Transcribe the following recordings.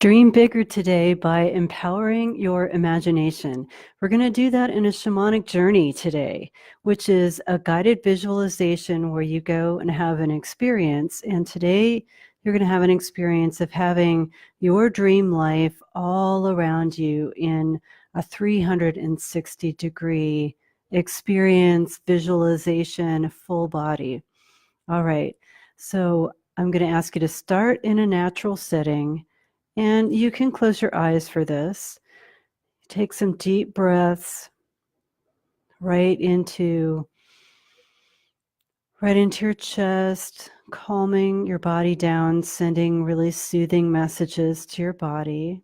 Dream bigger today by empowering your imagination. We're going to do that in a shamanic journey today, which is a guided visualization where you go and have an experience. And today you're going to have an experience of having your dream life all around you in a 360-degree experience, visualization, full body. All right. So I'm going to ask you to start in a natural setting. And you can close your eyes for this. Take some deep breaths right into your chest, calming your body down, sending really soothing messages to your body.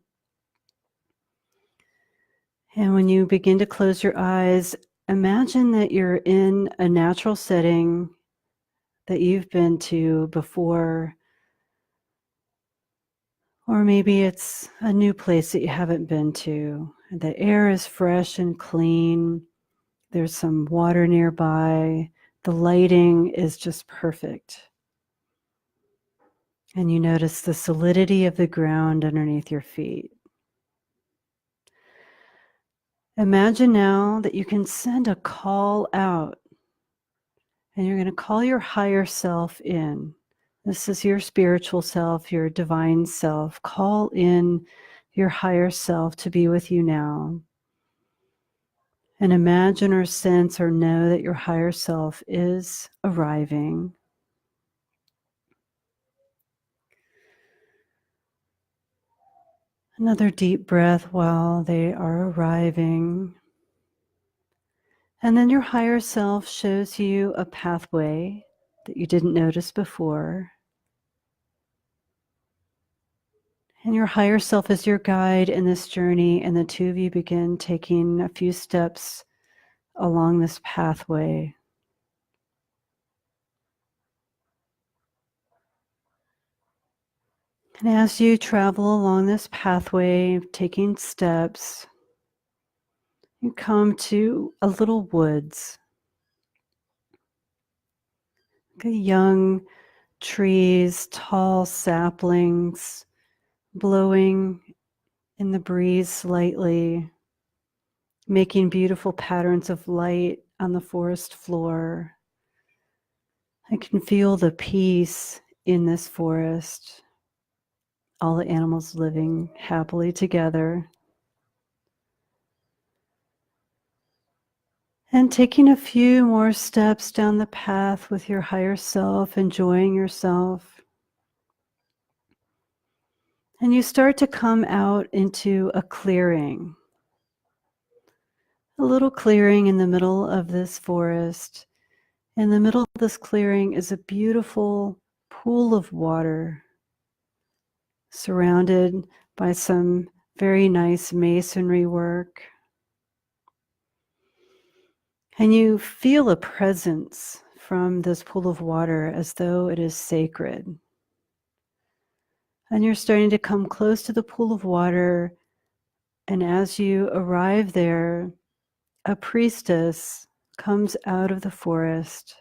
And when you begin to close your eyes, imagine that you're in a natural setting that you've been to before. Or maybe it's a new place that you haven't been to. The air is fresh and clean. There's some water nearby. The lighting is just perfect. And you notice the solidity of the ground underneath your feet. Imagine now that you can send a call out, and you're going to call your higher self in. This is your spiritual self, your divine self. Call in your higher self to be with you now. And imagine or sense or know that your higher self is arriving. Another deep breath while they are arriving. And then your higher self shows you a pathway that you didn't notice before. And your higher self is your guide in this journey, and the two of you begin taking a few steps along this pathway. And as you travel along this pathway, taking steps, you come to a little woods. Young trees, tall saplings, blowing in the breeze slightly, making beautiful patterns of light on the forest floor. I can feel the peace in this forest, all the animals living happily together. And taking a few more steps down the path with your higher self, enjoying yourself. And you start to come out into a clearing. A little clearing in the middle of this forest. In the middle of this clearing is a beautiful pool of water, surrounded by some very nice masonry work. And you feel a presence from this pool of water as though it is sacred. And you're starting to come close to the pool of water. And as you arrive there, a priestess comes out of the forest.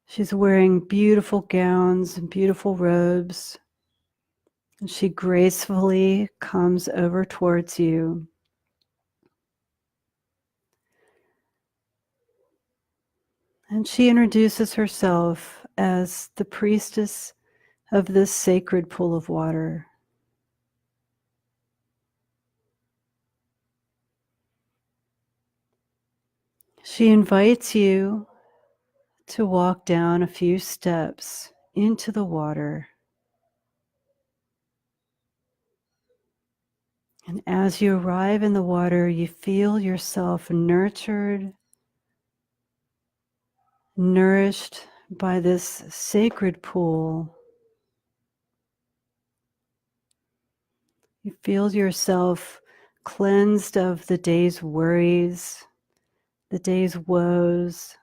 She's wearing beautiful gowns and beautiful robes. And she gracefully comes over towards you. And she introduces herself as the priestess of this sacred pool of water. She invites you to walk down a few steps into the water. And as you arrive in the water, you feel yourself nurtured, nourished by this sacred pool. You feel yourself cleansed of the day's worries, the day's woes,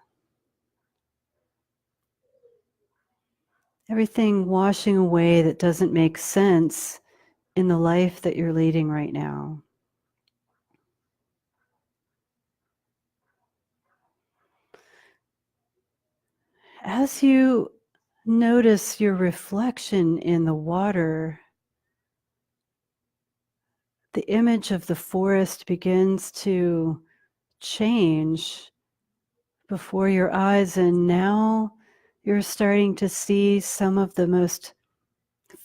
everything washing away that doesn't make sense in the life that you're leading right now. As you notice your reflection in the water, the image of the forest begins to change before your eyes, and now you're starting to see some of the most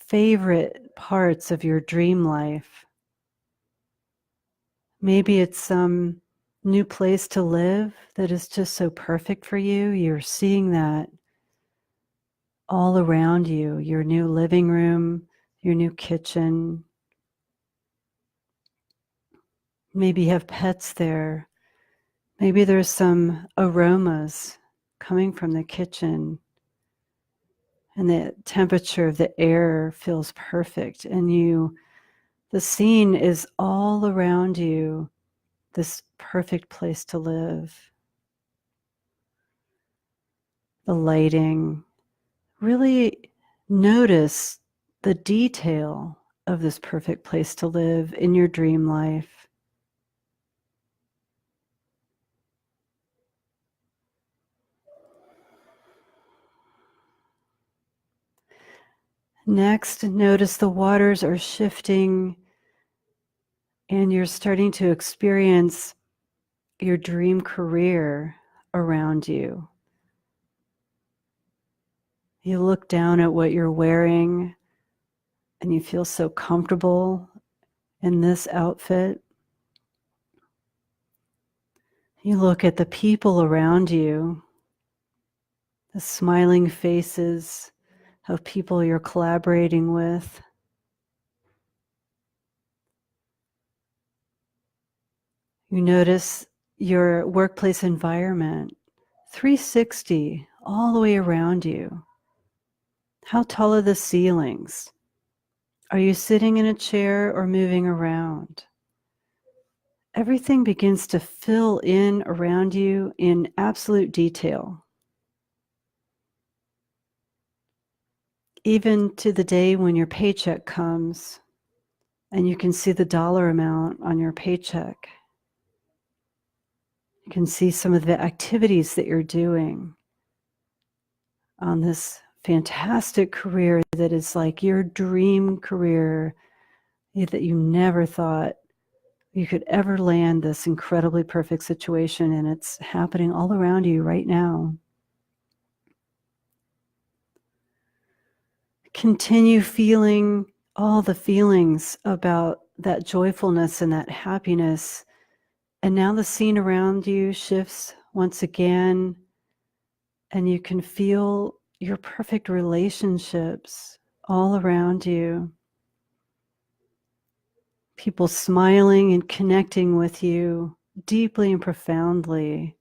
favorite parts of your dream life. Maybe it's some new place to live that is just so perfect for you. You're seeing that all around you, your new living room, your new kitchen. Maybe you have pets there. Maybe there's some aromas coming from the kitchen, and the temperature of the air feels perfect, and the scene is all around you, this perfect place to live. The lighting, really notice the detail of this perfect place to live in your dream life. Next, notice the waters are shifting and you're starting to experience your dream career around you. You look down at what you're wearing and you feel so comfortable in this outfit. You look at the people around you, the smiling faces of people you're collaborating with. You notice your workplace environment, 360, all the way around you. How tall are the ceilings? Are you sitting in a chair or moving around? Everything begins to fill in around you in absolute detail. Even to the day when your paycheck comes and you can see the dollar amount on your paycheck. You can see some of the activities that you're doing on this fantastic career that is like your dream career that you never thought you could ever land this incredibly perfect situation, and it's happening all around you right now. Continue feeling all the feelings about that joyfulness and that happiness. And now the scene around you shifts once again, and you can feel your perfect relationships all around you. People smiling and connecting with you deeply and profoundly.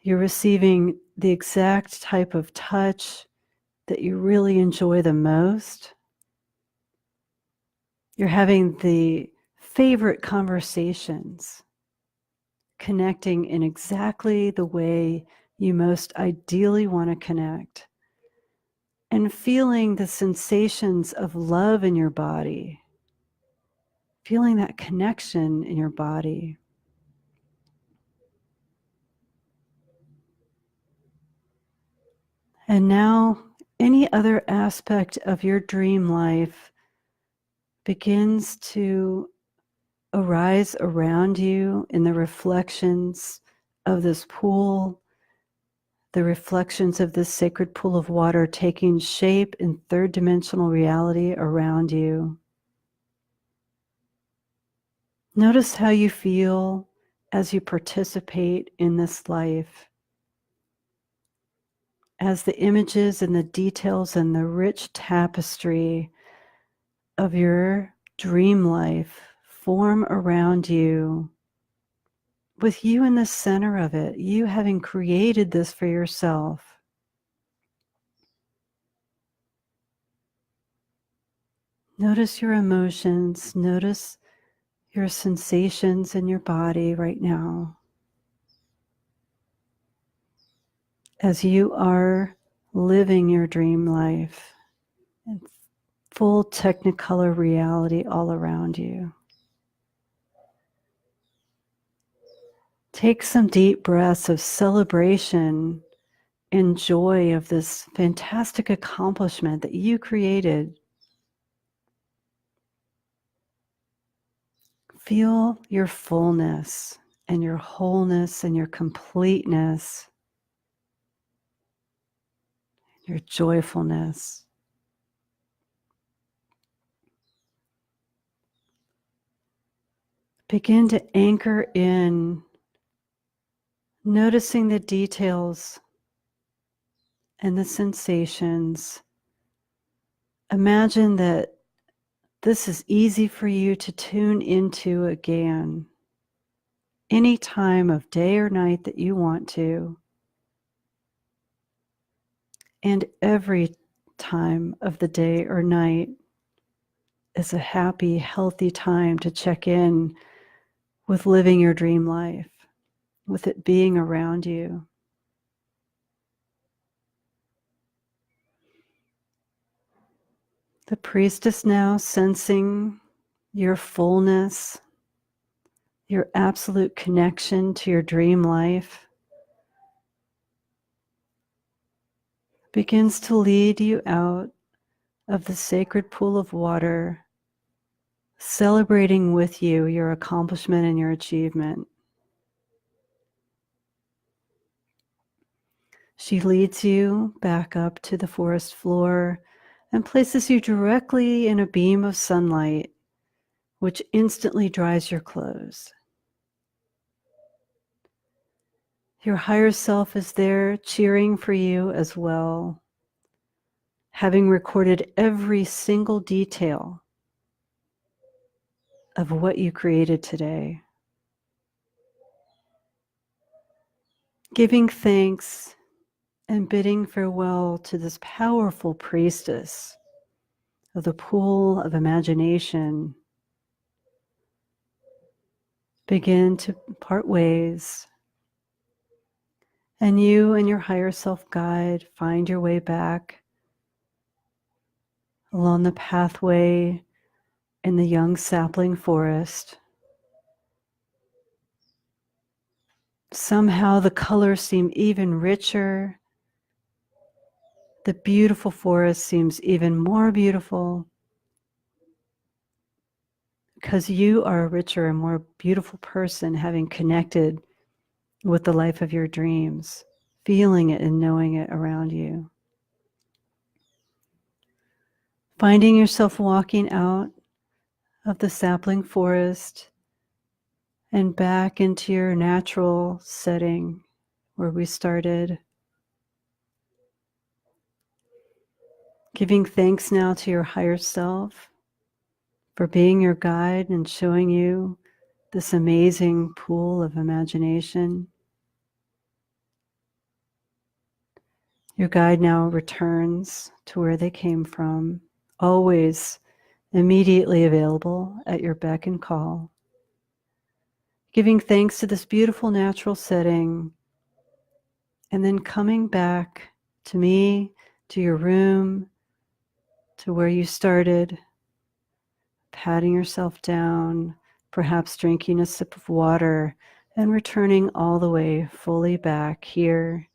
You're receiving the exact type of touch that you really enjoy the most. You're having the favorite conversations, connecting in exactly the way you most ideally want to connect, and feeling the sensations of love in your body, feeling that connection in your body. And now any other aspect of your dream life begins to arise around you in the reflections of this pool, the reflections of this sacred pool of water taking shape in third dimensional reality around you. Notice how you feel as you participate in this life, as the images and the details and the rich tapestry of your dream life form around you, with you in the center of it, you having created this for yourself. Notice your emotions, notice your sensations in your body right now as you are living your dream life in full technicolor reality all around you. Take some deep breaths of celebration and joy of this fantastic accomplishment that you created. Feel your fullness and your wholeness and your completeness, your joyfulness. Begin to anchor in, noticing the details and the sensations. Imagine that this is easy for you to tune into again, any time of day or night that you want to, and every time of the day or night is a happy, healthy time to check in with living your dream life, with it being around you. The priestess now, sensing your fullness, your absolute connection to your dream life, begins to lead you out of the sacred pool of water, celebrating with you your accomplishment and your achievement. She leads you back up to the forest floor and places you directly in a beam of sunlight, which instantly dries your clothes. Your higher self is there cheering for you as well, having recorded every single detail of what you created today. Giving thanks and bidding farewell to this powerful priestess of the pool of imagination, begin to part ways, and you and your higher self guide find your way back along the pathway in the young sapling forest. Somehow the colors seem even richer. The beautiful forest seems even more beautiful because you are a richer and more beautiful person, having connected with the life of your dreams, feeling it and knowing it around you. Finding yourself walking out of the sapling forest and back into your natural setting where we started. Giving thanks now to your higher self for being your guide and showing you this amazing pool of imagination. Your guide now returns to where they came from, always immediately available at your beck and call. Giving thanks to this beautiful natural setting, and then coming back to me, to your room, to where you started, patting yourself down, perhaps drinking a sip of water, and returning all the way fully back here.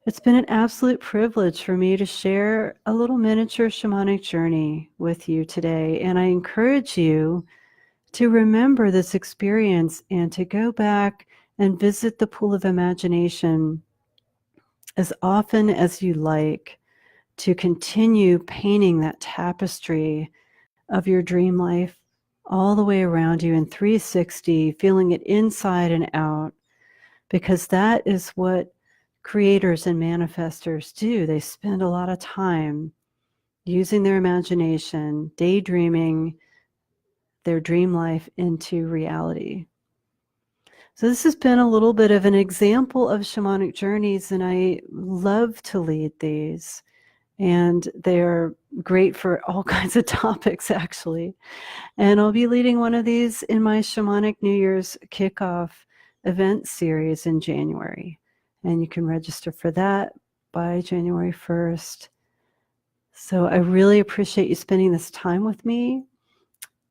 It's been an absolute privilege for me to share a little miniature shamanic journey with you today, and I encourage you to remember this experience and to go back and visit the pool of imagination as often as you like, to continue painting that tapestry of your dream life all the way around you in 360, feeling it inside and out, because that is what creators and manifestors do. They spend a lot of time using their imagination, daydreaming their dream life into reality. So this has been a little bit of an example of shamanic journeys, and I love to lead these. And they're great for all kinds of topics, actually. And I'll be leading one of these in my Shamanic New Year's kickoff event series in January. And you can register for that by January 1st. So I really appreciate you spending this time with me,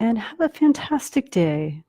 and have a fantastic day.